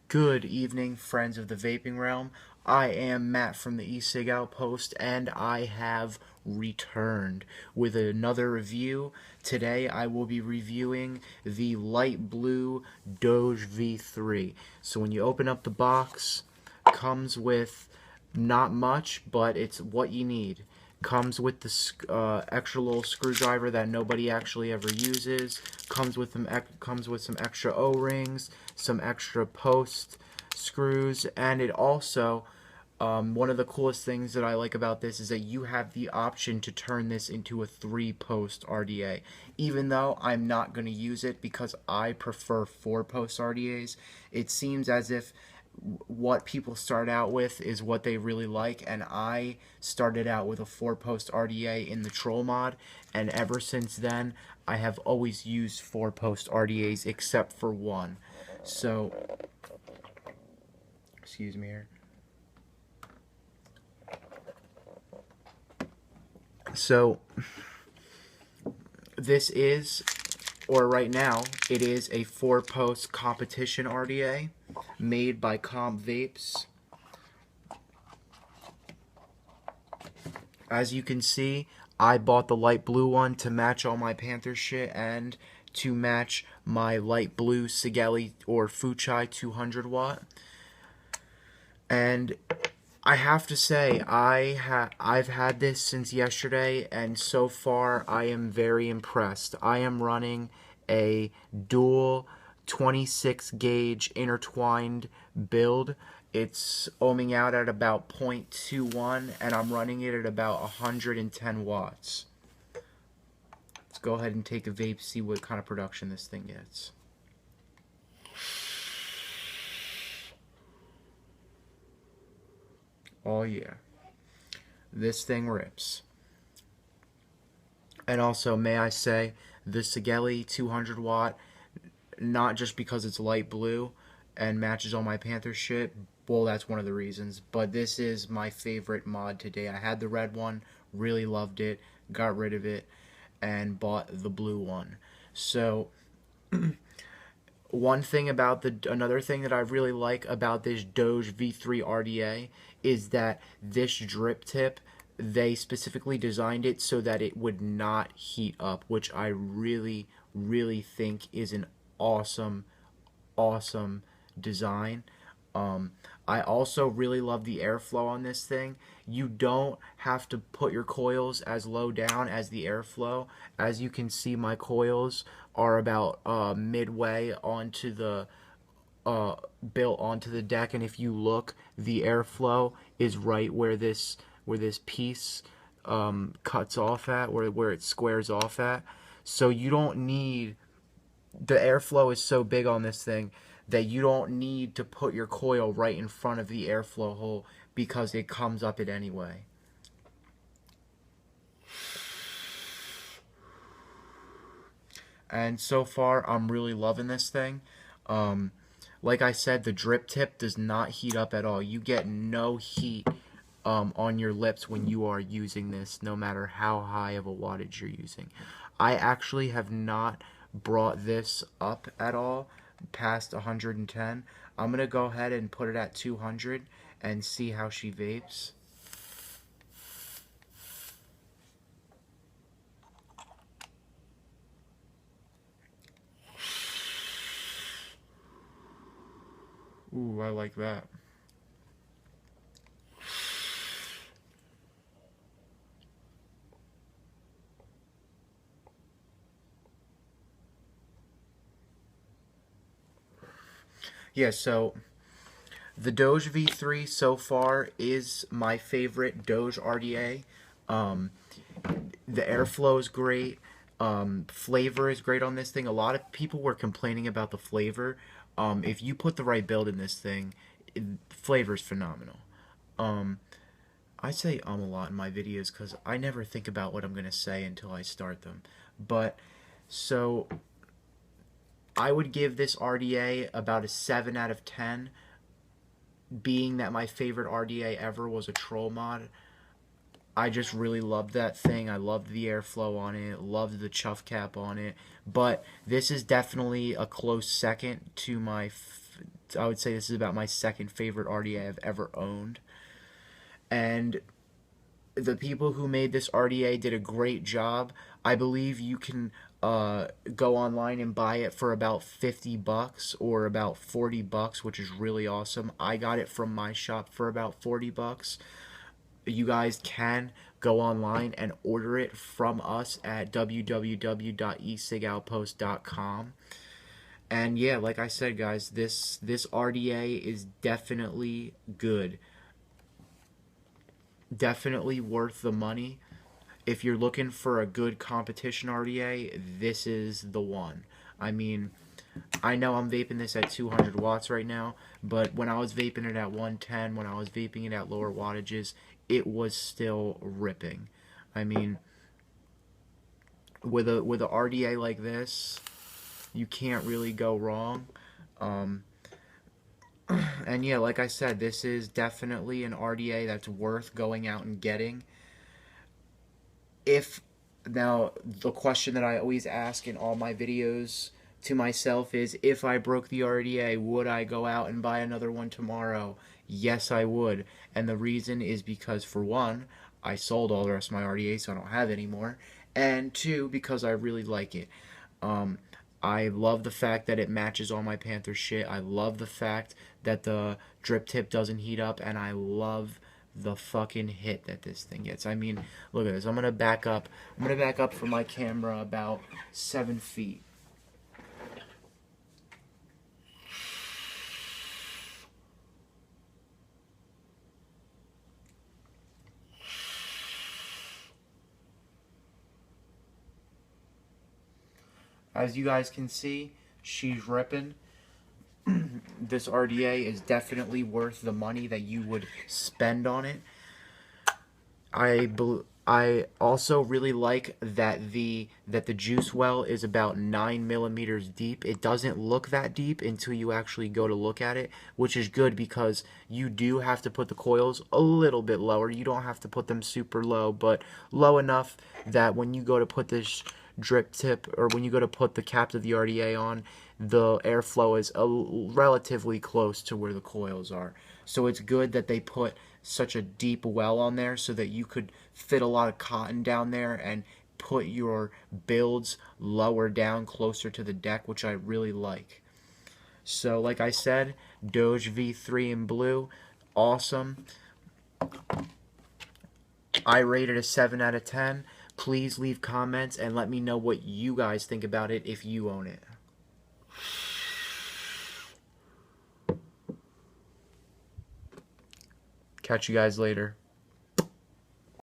Good evening, friends of the vaping realm. I am Matt from the eSig Outpost, and I have returned with another review. Today I will be reviewing the light blue Doge V3. So when you open up the box, comes with not much, but it's what you need. Comes with the extra little screwdriver that nobody actually ever uses. Comes with some extra O-rings, some extra post screws, and it also one of the coolest things that I like about this is that you have the option to turn this into a 3-post RDA. Even though I'm not going to use it because I prefer 4-post RDAs, it seems as if what people start out with is what they really like, and I started out with a 4-post RDA in the troll mod, and ever since then I have always used 4-post RDAs except for one. So excuse me here. So this is, or right now, it is a 4-post competition RDA made by Comp Vapes. As you can see, I bought the light blue one to match all my Panther shit and to match my light blue Sigeli or Fuchai 200 watt. And I have to say, I've had this since yesterday, and so far I am very impressed. I am running a dual 26 gauge intertwined build. It's ohming out at about 0.21, and I'm running it at about 110 watts. Let's go ahead and take a vape, see what kind of production this thing gets. Oh yeah, this thing rips. And also, may I say, the Sigeli 200 watt, not just because it's light blue and matches all my Panther shit, well, that's one of the reasons, but this is my favorite mod today. I had the red one, really loved it, got rid of it, and bought the blue one. So another thing that I really like about this Doge V3 RDA is that this drip tip, they specifically designed it so that it would not heat up, which I really, really think is an awesome, awesome design. I also really love the airflow on this thing. You don't have to put your coils as low down as the airflow. As you can see, my coils are about midway onto the built onto the deck, and if you look, the airflow is right where this piece cuts off at, where it squares off at. So you don't need, the airflow is so big on this thing that you don't need to put your coil right in front of the airflow hole because it comes up it anyway. And so far, I'm really loving this thing. Like I said, the drip tip does not heat up at all. You get no heat on your lips when you are using this, no matter how high of a wattage you're using. I actually have not brought this up at all past 110. I'm going to go ahead and put it at 200 and see how she vapes. Ooh, I like that. Yeah, so the Doge V3 so far is my favorite Doge RDA. The airflow is great. Flavor is great on this thing. A lot of people were complaining about the flavor. If you put the right build in this thing, flavor is phenomenal. I say a lot in my videos because I never think about what I'm going to say until I start them. But, so, I would give this RDA about a 7 out of 10, being that my favorite RDA ever was a troll mod. I just really loved that thing. I loved the airflow on it, loved the chuff cap on it, but this is definitely a close second to I would say this is about my second favorite RDA I've ever owned. And the people who made this RDA did a great job. I believe you can go online and buy it for about $50 or about $40, which is really awesome. I got it from my shop for about $40. You guys can go online and order it from us at www.esigoutpost.com. And yeah, like I said, guys, this RDA is definitely good. Definitely worth the money. If you're looking for a good competition RDA, this is the one. I mean, I know I'm vaping this at 200 watts right now, but when I was vaping it at 110, when I was vaping it at lower wattages, it was still ripping. I mean, with a RDA like this, you can't really go wrong. And yeah, like I said, this is definitely an RDA that's worth going out and getting. If Now, the question that I always ask in all my videos to myself is, if I broke the RDA, would I go out and buy another one tomorrow? Yes, I would. And the reason is because, for one, I sold all the rest of my RDA, so I don't have any more. And two, because I really like it. Um, I love the fact that it matches all my Panther shit. I love the fact that the drip tip doesn't heat up, and I love the fucking hit that this thing gets. I mean, look at this. I'm gonna back up. I'm gonna back up from my camera about 7 feet. As you guys can see, she's ripping. This RDA is definitely worth the money that you would spend on it. I also really like that the juice well is about 9 millimeters deep. It doesn't look that deep until you actually go to look at it, which is good because you do have to put the coils a little bit lower. You don't have to put them super low, but low enough that when you go to put this drip tip, or when you go to put the cap of the RDA on, the airflow is relatively close to where the coils are. So it's good that they put such a deep well on there so that you could fit a lot of cotton down there and put your builds lower down, closer to the deck, which I really like. So like I said, Doge V3 in blue, awesome. I rated a 7 out of 10. Please leave comments and let me know what you guys think about it if you own it. Catch you guys later.